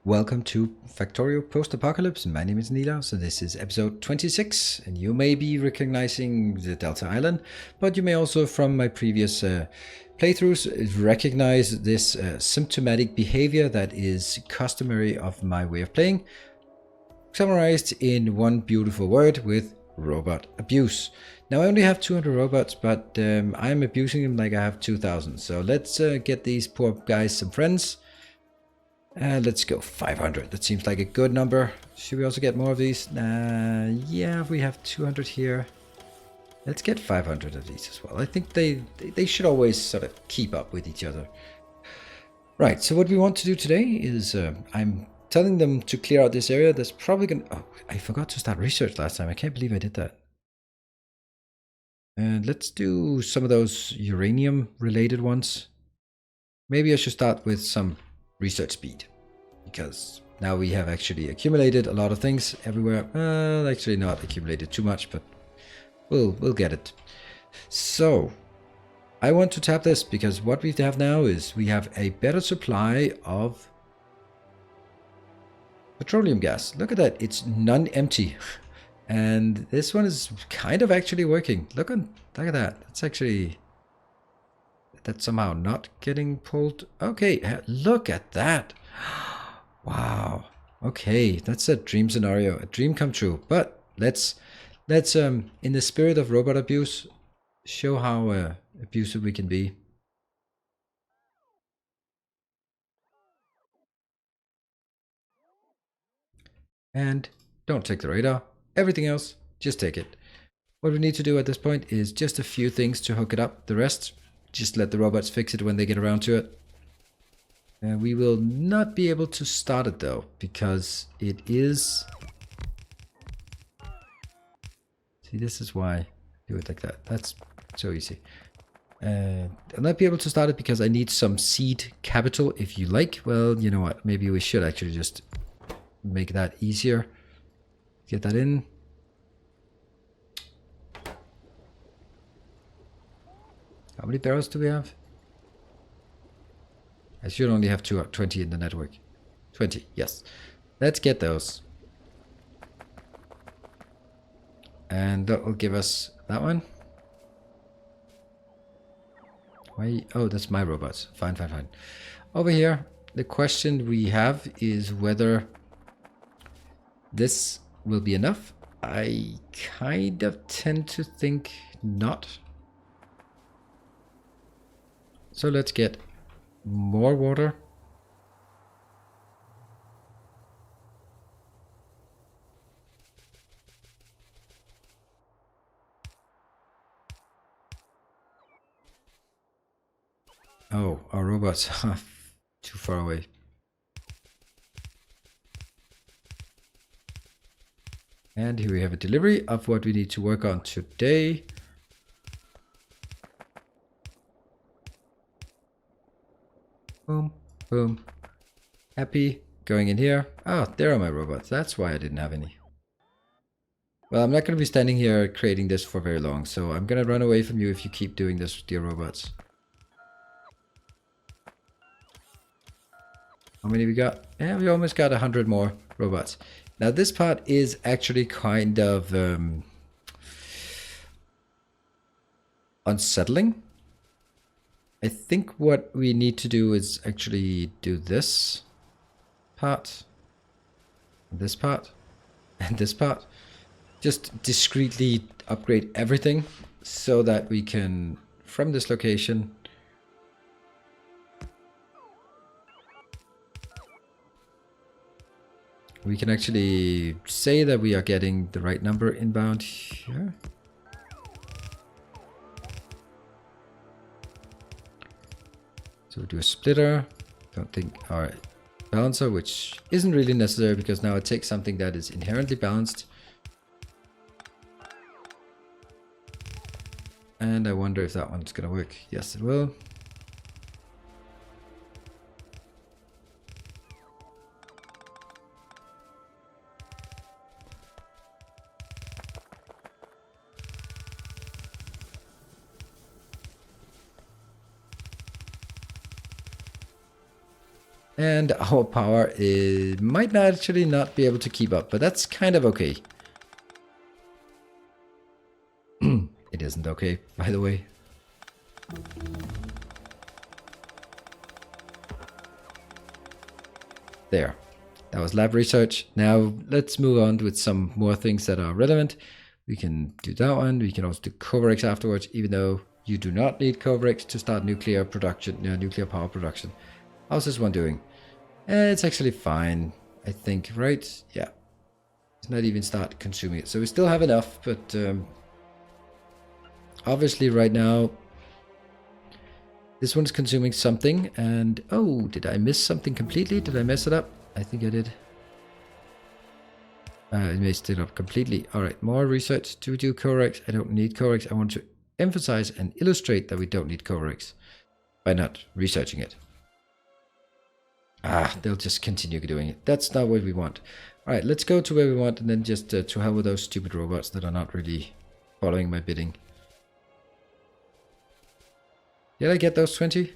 Welcome to Factorio Post-Apocalypse. My name is Nilaus, and this is episode 26. And you may be recognizing the Delta Island, but you may also, from my previous playthroughs, recognize this symptomatic behavior that is customary of my way of playing, summarized in one beautiful word with robot abuse. Now I only have 200 robots, but I'm abusing them like I have 2,000. So let's get these poor guys some friends. Let's go 500. That seems like a good number. Should we also get more of these? Yeah, we have 200 here. Let's get 500 of these as well. I think they should always sort of keep up with each other. Right, so what we want to do today is I'm telling them to clear out this area. That's probably going to... Oh, I forgot to start research last time. I can't believe I did that. And let's do some of those uranium related ones. Maybe I should start with some research speed, because now we have actually accumulated a lot of things everywhere. Actually not accumulated too much, but we'll get it. So I want to tap this because what we have now is we have a better supply of petroleum gas. Look at that, it's non-empty. And this one is kind of actually working. Look at that. That's actually... That's somehow not getting pulled. Okay, look at that. Wow. Okay, that's a dream scenario, a dream come true. But let's in the spirit of robot abuse, show how abusive we can be. And don't take the radar. Everything else, just take it. What we need to do at this point is just a few things to hook it up. The rest, just let the robots fix it when they get around to it. We will not be able to start it though, because it is... See, this is why I do it like that. That's so easy. I'll not be able to start it because I need some seed capital. If you like, well, you know what? Maybe we should actually just make that easier. Get that in. How many barrels do we have? I should only have 20 in the network. 20, yes. Let's get those. And that will give us that one. Why? Oh, that's my robots. Fine, fine, fine. Over here, the question we have is whether this will be enough. I kind of tend to think not. So let's get more water. Oh, our robots are too far away. And here we have a delivery of what we need to work on today. Boom, boom. Happy. Going in here. Oh, there are my robots. That's why I didn't have any. Well, I'm not going to be standing here creating this for very long, so I'm going to run away from you if you keep doing this, dear robots. How many we got? Yeah, we almost got 100 more robots. Now this part is actually kind of unsettling. I think what we need to do is actually do this part, this part, and this part. Just discreetly upgrade everything so that we can, from this location, we can actually say that we are getting the right number inbound here. So we do a splitter. Don't think our balancer, which isn't really necessary because now it takes something that is inherently balanced. And I wonder if that one's gonna work. Yes, it will. And our power might actually not be able to keep up, but that's kind of okay. It isn't okay, by the way. There. That was lab research. Now let's move on with some more things that are relevant. We can do that one. We can also do Coverx afterwards, even though you do not need Coverx to start nuclear production, nuclear power production. How's this one doing? It's actually fine, I think, right? Yeah. It's not even start consuming it. So we still have enough, but obviously right now this one's consuming something. And oh, did I miss something completely? Did I mess it up? I think I did. I messed it up completely. All right, more research to do Corex. I don't need Corex. I want to emphasize and illustrate that we don't need Corex by not researching it. They'll just continue doing it. That's not what we want. All right, let's go to where we want, and then just to hell with those stupid robots that are not really following my bidding. Did I get those 20?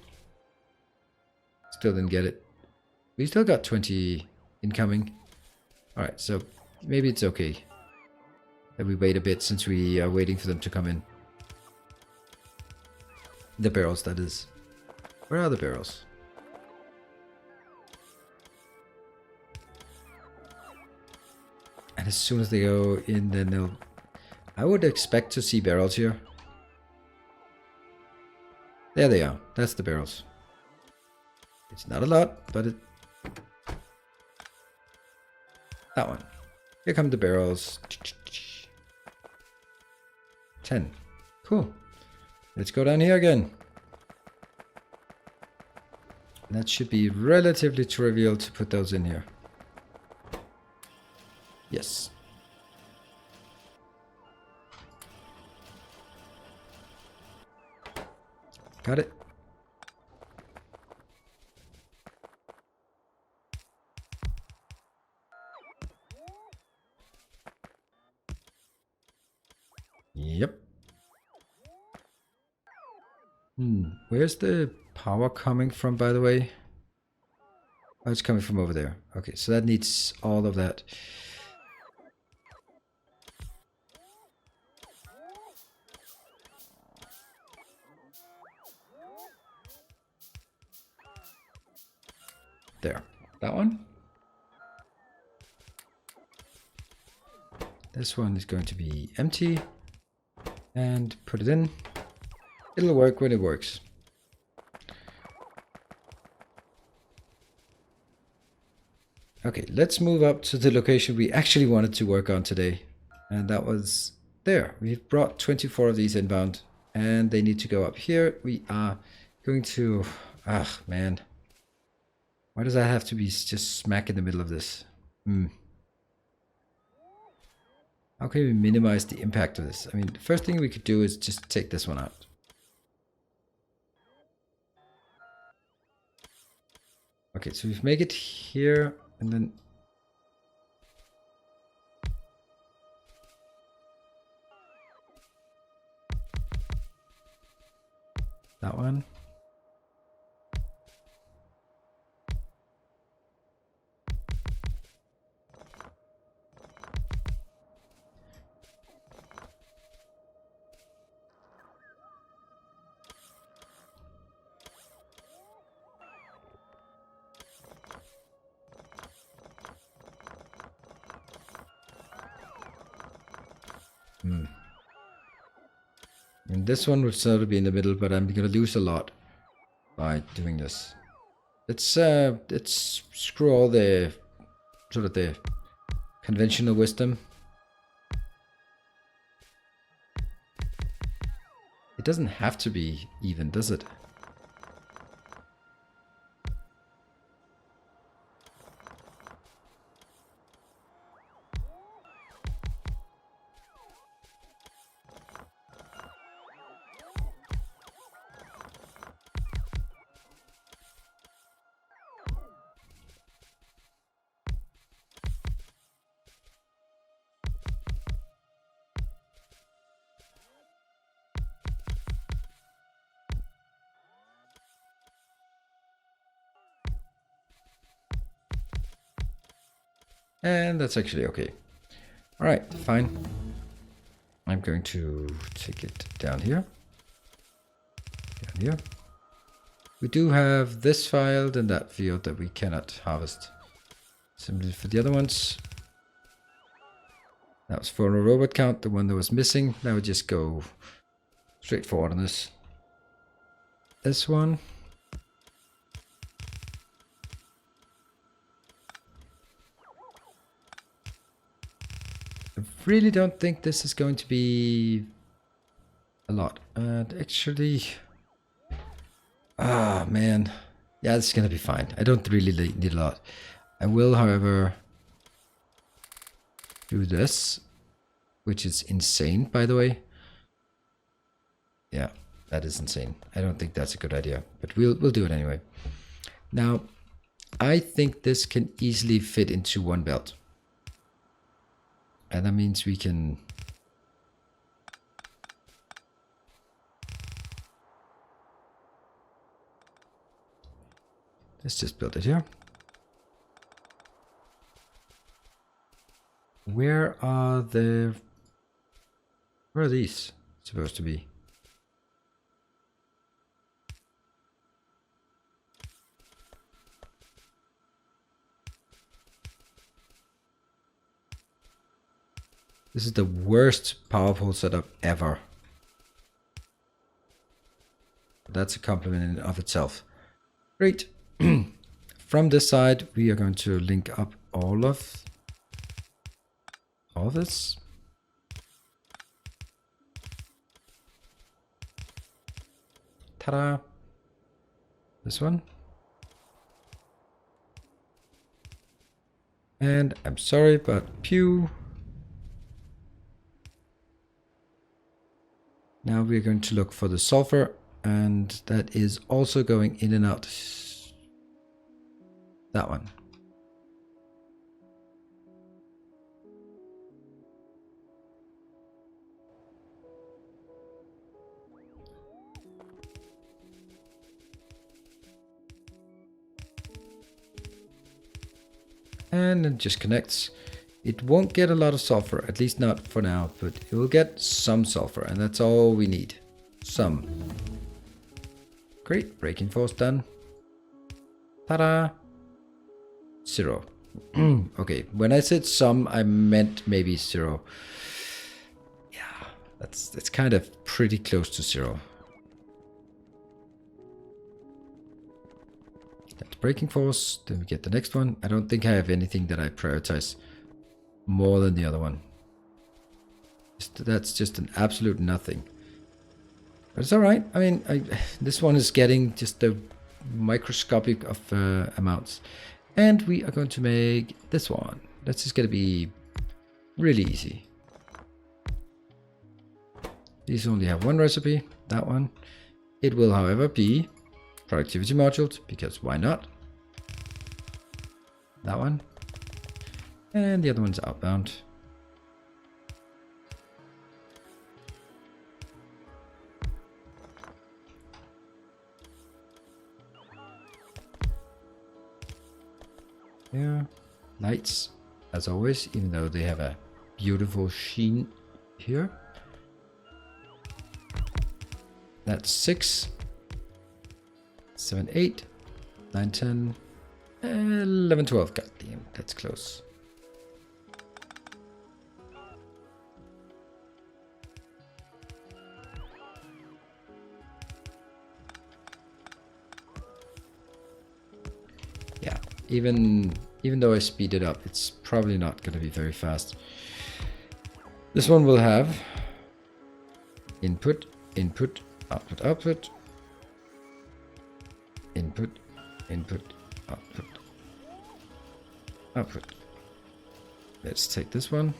Still didn't get it. We still got 20 incoming. All right, so maybe it's okay that we wait a bit since we are waiting for them to come in. The barrels, that is. Where are the barrels? And as soon as they go in, then they'll... I would expect to see barrels here. There they are. That's the barrels. It's not a lot, but it... That one. Here come the barrels. 10. Cool. Let's go down here again. That should be relatively trivial to put those in here. Yes. Got it. Yep. Where's the power coming from, by the way? Oh, it's coming from over there. Okay, so that needs all of that. There. That one. This one is going to be empty. And put it in. It'll work when it works. Okay, let's move up to the location we actually wanted to work on today. And that was there. We've brought 24 of these inbound. And they need to go up here. We are going to... man. Why does that have to be just smack in the middle of this? How can we minimize the impact of this? I mean, the first thing we could do is just take this one out. Okay, so we make it here, and then... that one. And this one would sort of be in the middle, but I'm gonna lose a lot by doing this. Let's screw all the sort of the conventional wisdom. It doesn't have to be even, does it? And that's actually okay. All right, fine. I'm going to take it down here. Down here. We do have this field and that field that we cannot harvest. Simply for the other ones. That was for a robot count, the one that was missing. Now we just go straight forward on this. This one. I really don't think this is going to be a lot. And actually... Ah, man. Yeah, it's gonna be fine. I don't really need a lot. I will, however, do this, which is insane, by the way. Yeah, that is insane. I don't think that's a good idea, but we'll do it anyway. Now, I think this can easily fit into one belt. And that means we can... Let's just build it here. Where are these supposed to be? This is the worst power pole setup ever. That's a compliment in and of itself. Great. From this side, we are going to link up all of this. Ta-da! This one. And I'm sorry, but pew. Now we're going to look for the sulfur, and that is also going in and out. That one. And it just connects. It won't get a lot of sulfur, at least not for now, but it will get some sulfur, and that's all we need. Some. Great, braking force done. Ta-da! 0. Okay, when I said some, I meant maybe 0. Yeah, that's kind of pretty close to 0. That's braking force, then we get the next one. I don't think I have anything that I prioritize more than the other one. That's just an absolute nothing. But it's alright. I mean, this one is getting just the microscopic of amounts. And we are going to make this one. That's just going to be really easy. These only have one recipe, that one. It will, however, be productivity moduled, because why not? That one. And the other one's outbound. Yeah, lights, as always, even though they have a beautiful sheen here. That's 6, 7, 8, 9, 10, 11, 12. God damn, that's close. Yeah, even though I speed it up, it's probably not going to be very fast. This one will have input, input, output, output, input, input, output, output. Let's take this one.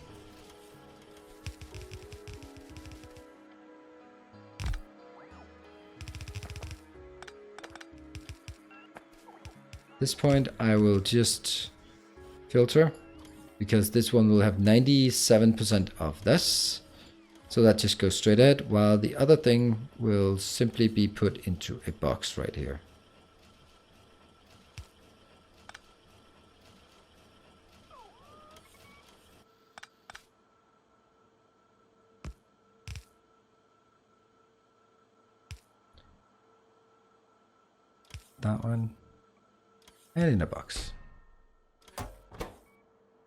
This point I will just filter, because this one will have 97% of this. So that just goes straight ahead, while the other thing will simply be put into a box right here. that one. And in a box.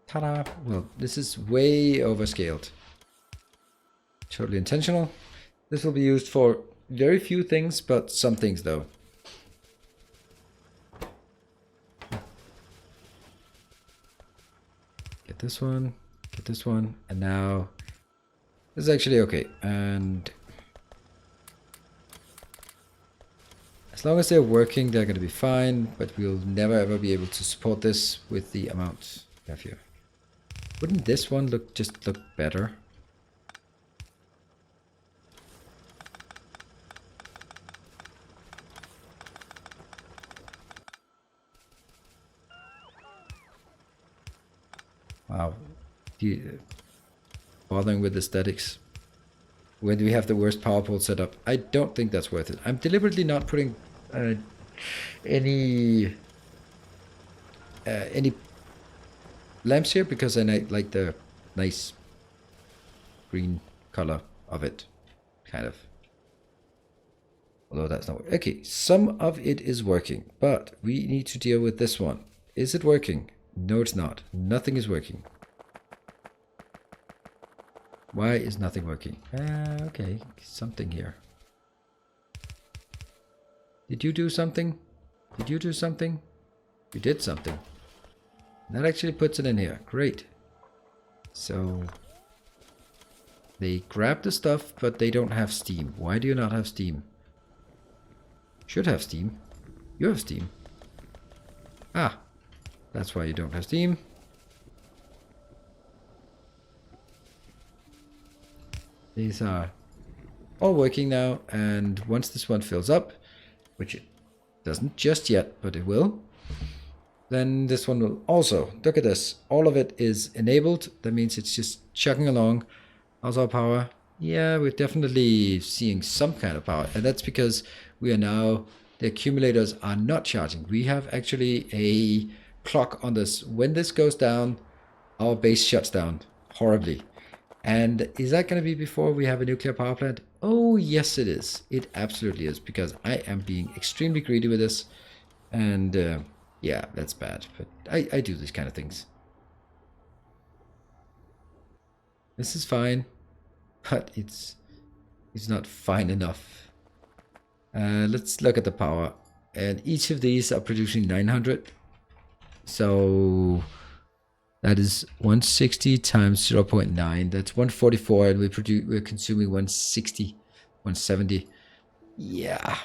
Ta-da! Well, this is way overscaled. Totally intentional. This will be used for very few things, but some things though. Get this one, and now this is actually okay. And as long as they're working, they're going to be fine, but we'll never ever be able to support this with the amount we have here. Wouldn't this one look better? Wow. Bothering with aesthetics when we have the worst power pole set up. I don't think that's worth it. I'm deliberately not putting any lamps here because I like the nice green color of it, kind of. Although that's not okay. Some of it is working, but we need to deal with this one. Is it working? No, it's not. Nothing is working. Why is nothing working? Okay, something here. Did you do something? Did you do something? You did something. That actually puts it in here. Great. So they grab the stuff, but they don't have steam. Why do you not have steam? Should have steam. You have steam. Ah, that's why you don't have steam. These are all working now, and once this one fills up, which it doesn't just yet, but it will, then this one will also. Look at this. All of it is enabled. That means it's just chugging along. How's our power? Yeah, we're definitely seeing some kind of power, and that's because we are now, the accumulators are not charging. We have actually a clock on this. When this goes down, our base shuts down horribly. And is that going to be before we have a nuclear power plant? Oh, yes, it is. It absolutely is, because I am being extremely greedy with this. And yeah, that's bad. But I do these kind of things. This is fine, but it's not fine enough. Let's look at the power. And each of these are producing 900. So that is 160 times 0.9. That's 144, and we're consuming 160, 170. Yeah.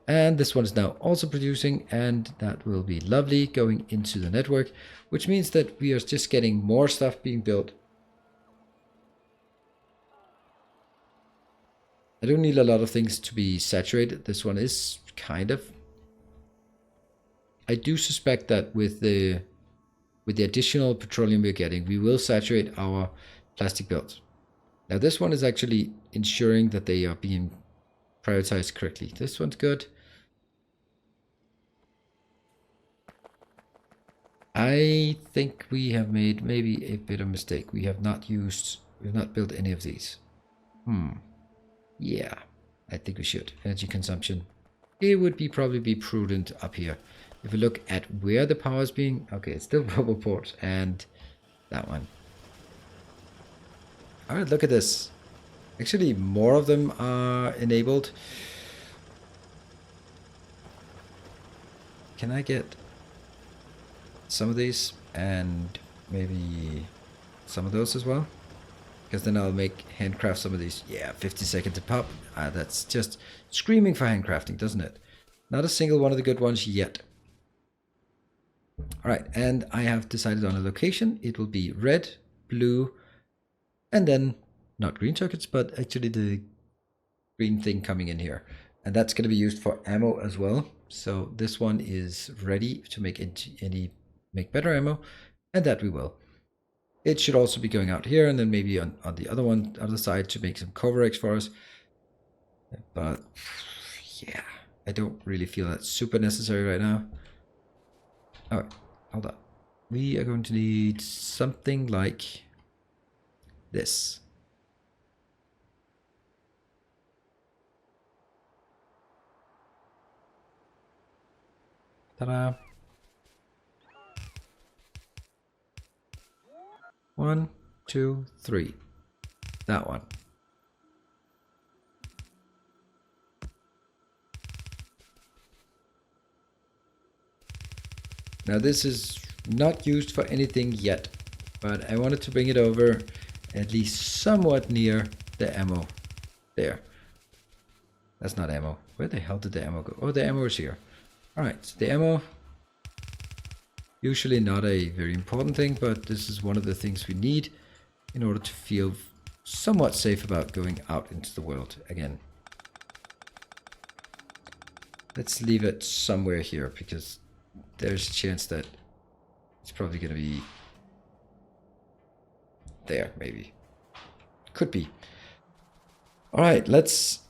And this one is now also producing, and that will be lovely going into the network, which means that we are just getting more stuff being built. I don't need a lot of things to be saturated. This one is kind of. I do suspect that with the additional petroleum we're getting, we will saturate our plastic belts. Now this one is actually ensuring that they are being prioritized correctly. This one's good. I think we have made maybe a bit of mistake. We have not built any of these. Yeah, I think we should. Energy consumption. It would probably be prudent up here. If we look at where the power is being, okay, it's still bubble port and that one. All right, look at this. Actually, more of them are enabled. Can I get some of these and maybe some of those as well? Because then I'll make handcraft some of these. Yeah, 50 seconds to pop. That's just screaming for handcrafting, doesn't it? Not a single one of the good ones yet. All right, and I have decided on a location. It will be red, blue, and then not green circuits, but actually the green thing coming in here. And that's going to be used for ammo as well. So this one is ready to make better ammo, and that we will. It should also be going out here, and then maybe on the other side to make some cover X for us. But yeah, I don't really feel that's super necessary right now. Alright, hold on. We are going to need something like this. Ta-da. 1, 2, 3. That one. Now this is not used for anything yet, but I wanted to bring it over at least somewhat near the ammo there. That's not ammo. Where the hell did the ammo go? Oh, the ammo is here. Alright, so the ammo, usually not a very important thing, but this is one of the things we need in order to feel somewhat safe about going out into the world again. Let's leave it somewhere here, because there's a chance that it's probably going to be there, maybe. Could be. Alright, let's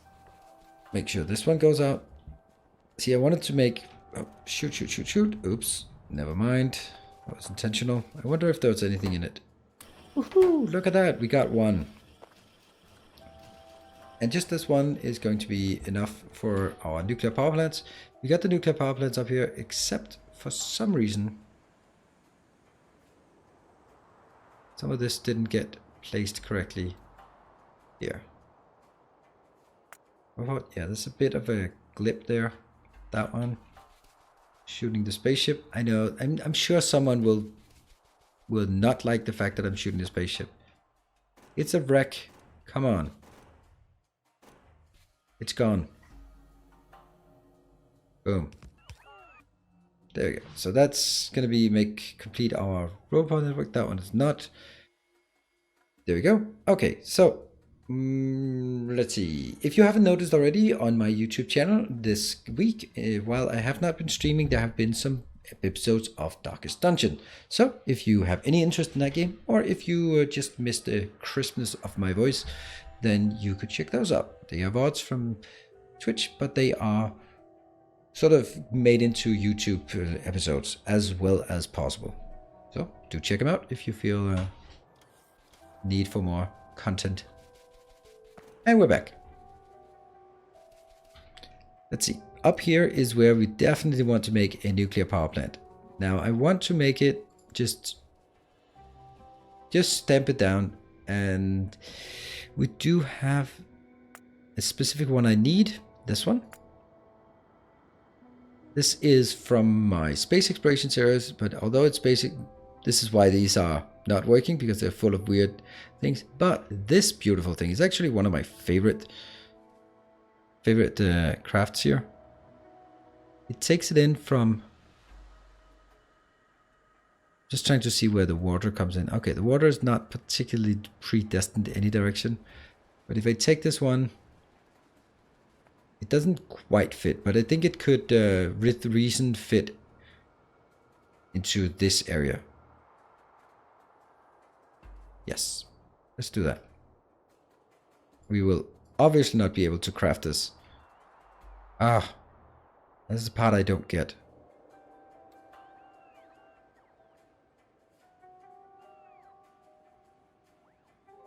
make sure this one goes out. See, I wanted to make... Oh, shoot. Oops, never mind. That was intentional. I wonder if there was anything in it. Woohoo! Look at that, we got one. And just this one is going to be enough for our nuclear power plants. We got the nuclear power plants up here, except for some reason some of this didn't get placed correctly here. What about, yeah, there's a bit of a glip there. That one. Shooting the spaceship. I know, I'm sure someone will not like the fact that I'm shooting the spaceship. It's a wreck. Come on. It's gone. Boom. There we go. So that's gonna be complete our robot network. That one is not. There we go. Okay, so let's see. If you haven't noticed already, on my YouTube channel this week, while I have not been streaming, there have been some episodes of Darkest Dungeon. So if you have any interest in that game, or if you just missed the crispness of my voice, then you could check those out. They are VODs from Twitch, but they are sort of made into YouTube episodes as well as possible. So do check them out if you feel need for more content. And we're back. Let's see. Up here is where we definitely want to make a nuclear power plant. Now I want to make it just stamp it down, and we do have a specific one I need. This one. This is from my space exploration series, but although it's basic, this is why these are not working, because they're full of weird things. But this beautiful thing is actually one of my favorite crafts here. It takes it in from... Just trying to see where the water comes in. Okay, the water is not particularly predestined to any direction. But if I take this one, it doesn't quite fit, but I think it could, with reason, fit into this area. Yes, let's do that. We will obviously not be able to craft this. Ah, this is the part I don't get.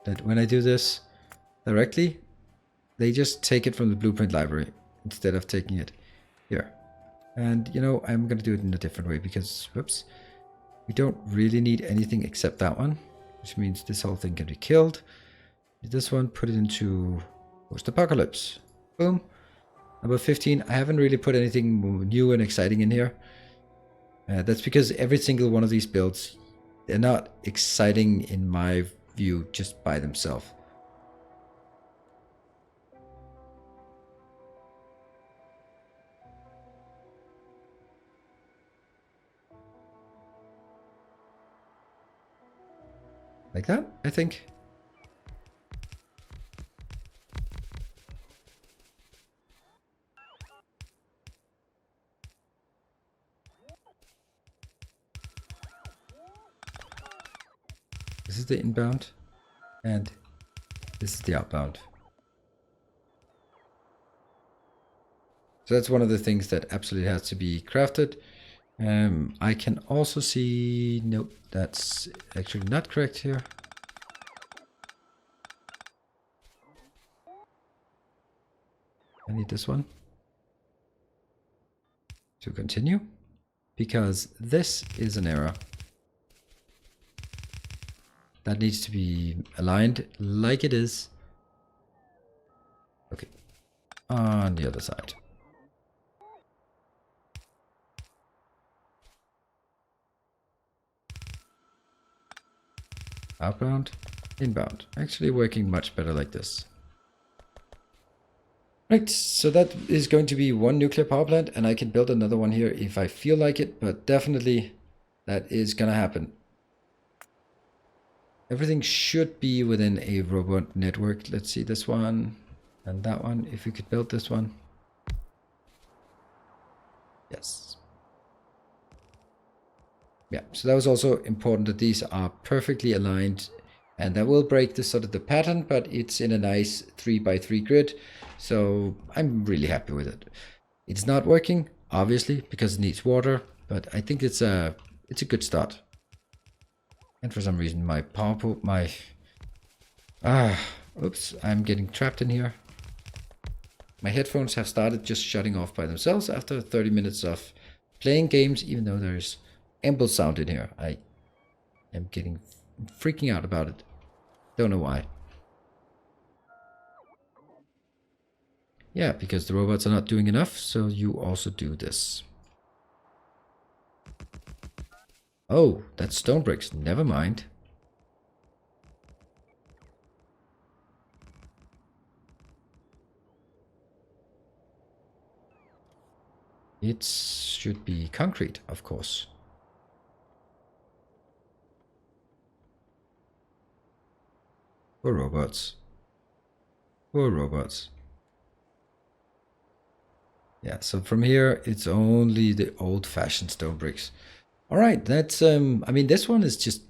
That when I do this directly, they just take it from the blueprint library instead of taking it here. And you know, I'm going to do it in a different way because, whoops, we don't really need anything except that one, which means this whole thing can be killed. This one, put it into post-apocalypse. Boom. Number 15. I haven't really put anything new and exciting in here. That's because every single one of these builds, they're not exciting in my view just by themselves. Like that, I think. This is the inbound, and this is the outbound. So that's one of the things that absolutely has to be crafted. I can also see, nope, that's actually not correct here. I need this one to continue. because this is an error that needs to be aligned like it is. Okay, on the other side. Outbound, inbound. Actually working much better like this. Right, so that is going to be one nuclear power plant, and I can build another one here if I feel like it, but definitely that is gonna happen. Everything should be within a robot network. Let's see this one and that one, if we could build this one. Yes. Yeah, so that was also important that these are perfectly aligned, and that will break the sort of the pattern, but it's in a nice 3x3 grid. So I'm really happy with it. It's not working, obviously, because it needs water, but I think it's a good start. And for some reason my oops, I'm getting trapped in here. My headphones have started just shutting off by themselves after 30 minutes of playing games, even though there's ample sound in here. I am freaking out about it. Don't know why. Yeah, because the robots are not doing enough, so you also do this. Oh, that's stone bricks. Never mind. It should be concrete, of course. Poor robots. Poor robots. Yeah, so from here, it's only the old-fashioned stone bricks. All right, that's, I mean, this one is just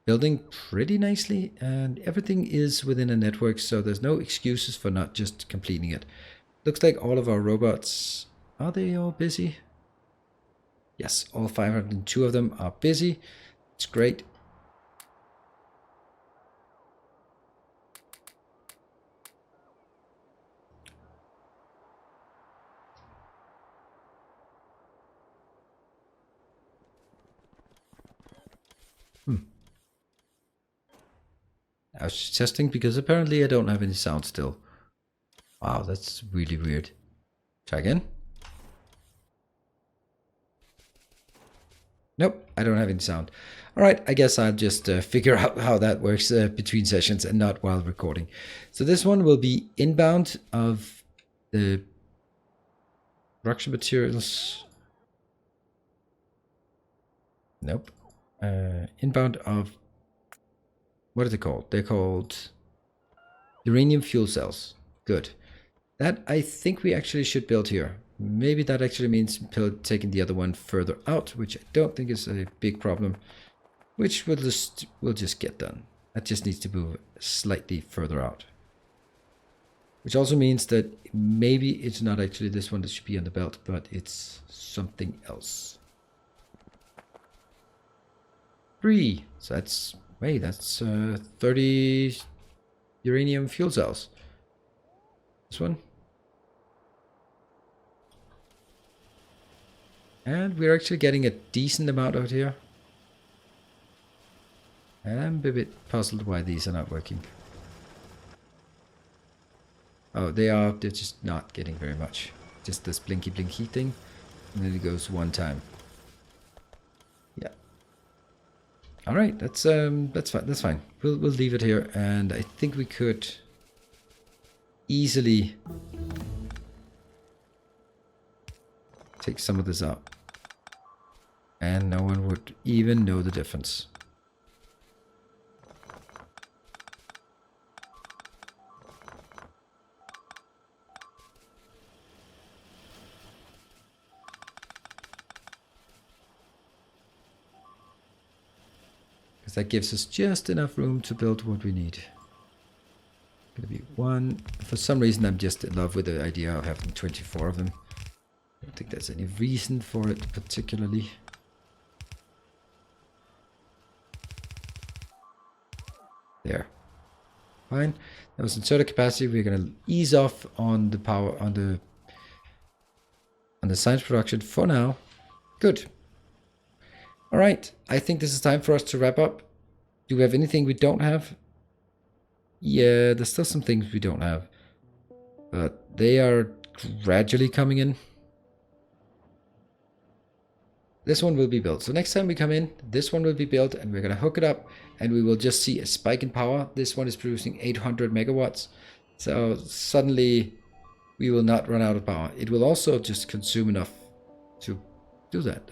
building pretty nicely, and everything is within a network, so there's no excuses for not just completing it. Looks like all of our robots, are they all busy? Yes, all 502 of them are busy. It's great. I was testing because apparently I don't have any sound still. Wow, that's really weird. Try again. Nope, I don't have any sound. All right, I guess I'll just figure out how that works between sessions and not while recording. So this one will be inbound of the production materials. Nope. Inbound of, what are they called? They're called uranium fuel cells. Good. That I think we actually should build here. Maybe that actually means taking the other one further out, which I don't think is a big problem, which we'll just get done. That just needs to move slightly further out. Which also means that maybe it's not actually this one that should be on the belt, but it's something else. 3. So that's, wait, that's 30 uranium fuel cells. This one. And we're actually getting a decent amount out here. And I'm a bit puzzled why these are not working. Oh, they're just not getting very much. Just this blinky blinky thing. And then it goes one time. Yeah. Alright, that's fine. That's fine. We'll leave it here, and I think we could easily take some of this out. And no one would even know the difference. Because that gives us just enough room to build what we need. Gonna be one. For some reason, I'm just in love with the idea of having 24 of them. I don't think there's any reason for it particularly. There. Fine. That was inserter capacity. We're gonna ease off on the power on the science production for now. Good. All right, I think this is time for us to wrap up. Do we have anything we don't have? Yeah, there's still some things we don't have, but they are gradually coming in. This one will be built. So next time we come in, this one will be built and we're going to hook it up and we will just see a spike in power. This one is producing 800 megawatts. So suddenly we will not run out of power. It will also just consume enough to do that.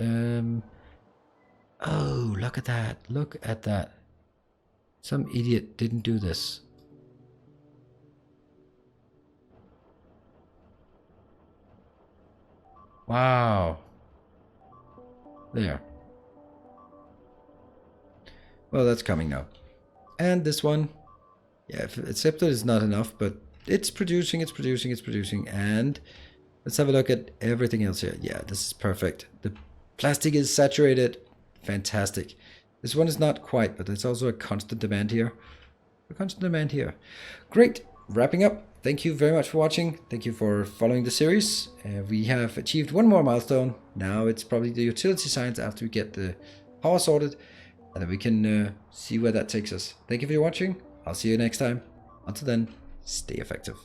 Oh, look at that. Look at that. Some idiot didn't do this. Wow. There. Well, that's coming now. And this one, yeah, accepted is not enough, but it's producing, and let's have a look at everything else here. Yeah, this is perfect. The plastic is saturated. Fantastic. This one is not quite, but there's also a constant demand here. Great. Wrapping up. Thank you very much for watching. Thank you for following the series. We have achieved one more milestone. Now it's probably the utility science after we get the power sorted. And then we can see where that takes us. Thank you for watching. I'll see you next time. Until then, stay effective.